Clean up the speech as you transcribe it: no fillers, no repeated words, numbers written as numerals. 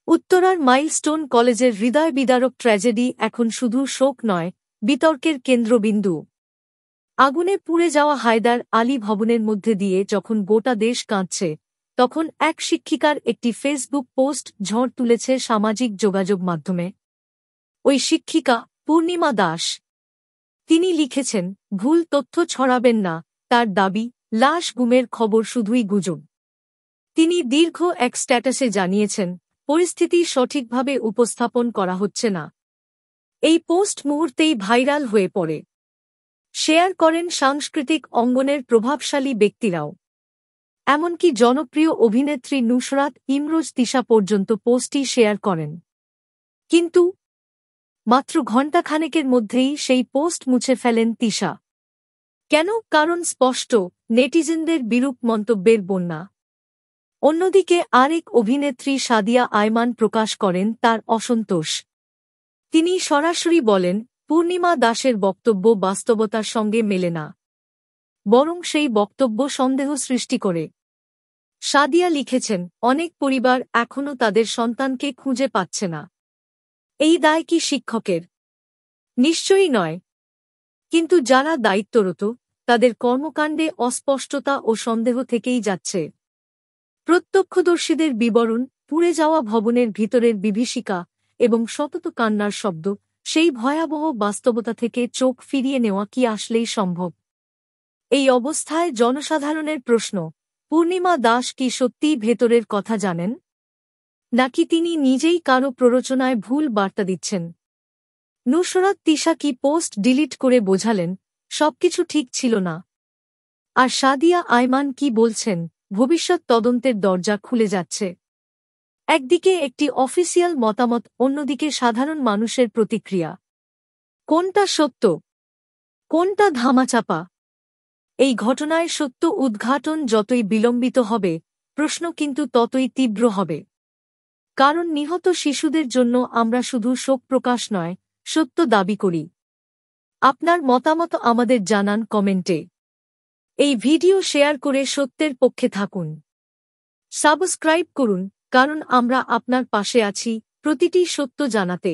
উত্তরার মাইলস্টোন কলেজের হৃদয় বিদারক ট্র্যাজেডি এখন শুধু শোক নয়, বিতর্কের কেন্দ্রবিন্দু। আগুনে পুড়ে যাওয়া হায়দার আলী ভবনের মধ্যে দিয়ে যখন গোটা দেশ কাঁদছে, তখন এক শিক্ষিকার একটি ফেসবুক পোস্ট ঝড় তুলেছে সামাজিক যোগাযোগ মাধ্যমে। ওই শিক্ষিকা পূর্ণিমা দাস। তিনি লিখেছেন, ভুল তথ্য ছড়াবেন না, তার দাবি, লাশ গুমের খবর শুধুই গুজব। তিনি দীর্ঘ এক স্ট্যাটাসে জানিয়েছেন, পরিস্থিতি সঠিকভাবে উপস্থাপন করা হচ্ছে না। এই পোস্ট মুহূর্তেই ভাইরাল হয়ে পড়ে। শেয়ার করেন সাংস্কৃতিক অঙ্গনের প্রভাবশালী ব্যক্তিরাও। এমনকি জনপ্রিয় অভিনেত্রী নুসরাত ইমরোজ তিশা পর্যন্ত পোস্টটি শেয়ার করেন। কিন্তু মাত্র ঘণ্টাখানেকের মধ্যেই সেই পোস্ট মুছে ফেলেন তিশা। কেন? কারণ স্পষ্ট, নেটিজেনদের বিরূপ মন্তব্যের বন্যা। অন্যদিকে আরেক অভিনেত্রী সাদিয়া আয়মান প্রকাশ করেন তার অসন্তোষ। তিনি সরাসরি বলেন, পূর্ণিমা দাসের বক্তব্য বাস্তবতার সঙ্গে মেলে না, বরং সেই বক্তব্য সন্দেহ সৃষ্টি করে। সাদিয়া লিখেছেন, অনেক পরিবার এখনও তাদের সন্তানকে খুঁজে পাচ্ছে না। এই দায় কি শিক্ষকের? নিশ্চয়ই নয়। কিন্তু যারা দায়িত্বরত, তাদের কর্মকাণ্ডে অস্পষ্টতা ও সন্দেহ থেকেই যাচ্ছে। প্রত্যক্ষদর্শীদের বিবরণ, পুড়ে যাওয়া ভবনের ভিতরের বিভীষিকা এবং সতত কান্নার শব্দ, সেই ভয়াবহ বাস্তবতা থেকে চোখ ফিরিয়ে নেওয়া কি আসলেই সম্ভব? এই অবস্থায় জনসাধারণের প্রশ্ন, পূর্ণিমা দাস কি সত্যিই ভেতরের কথা জানেন? নাকি তিনি নিজেই কারো প্ররোচনায় ভুল বার্তা দিচ্ছেন? নুসরাত তিশা কি পোস্ট ডিলিট করে বোঝালেন, সবকিছু ঠিক ছিল না? আর সাদিয়া আয়মান কি বলছেন, ভবিষ্যৎ তদন্তের দরজা খুলে যাচ্ছে? একদিকে একটি অফিসিয়াল মতামত, অন্যদিকে সাধারণ মানুষের প্রতিক্রিয়া। কোনটা সত্য? কোনটা ধামাচাপা? এই ঘটনায় সত্য উদ্ঘাটন যতই বিলম্বিত হবে, প্রশ্ন কিন্তু ততই তীব্র হবে। কারণ নিহত শিশুদের জন্য আমরা শুধু শোক প্রকাশ নয়, সত্য দাবি করি। আপনার মতামত আমাদের জানান কমেন্টে। এই ভিডিও শেয়ার করে সত্যের পক্ষে থাকুন। সাবস্ক্রাইব করুন, কারণ আমরা আপনার পাশে আছি প্রতিটি সত্য জানাতে।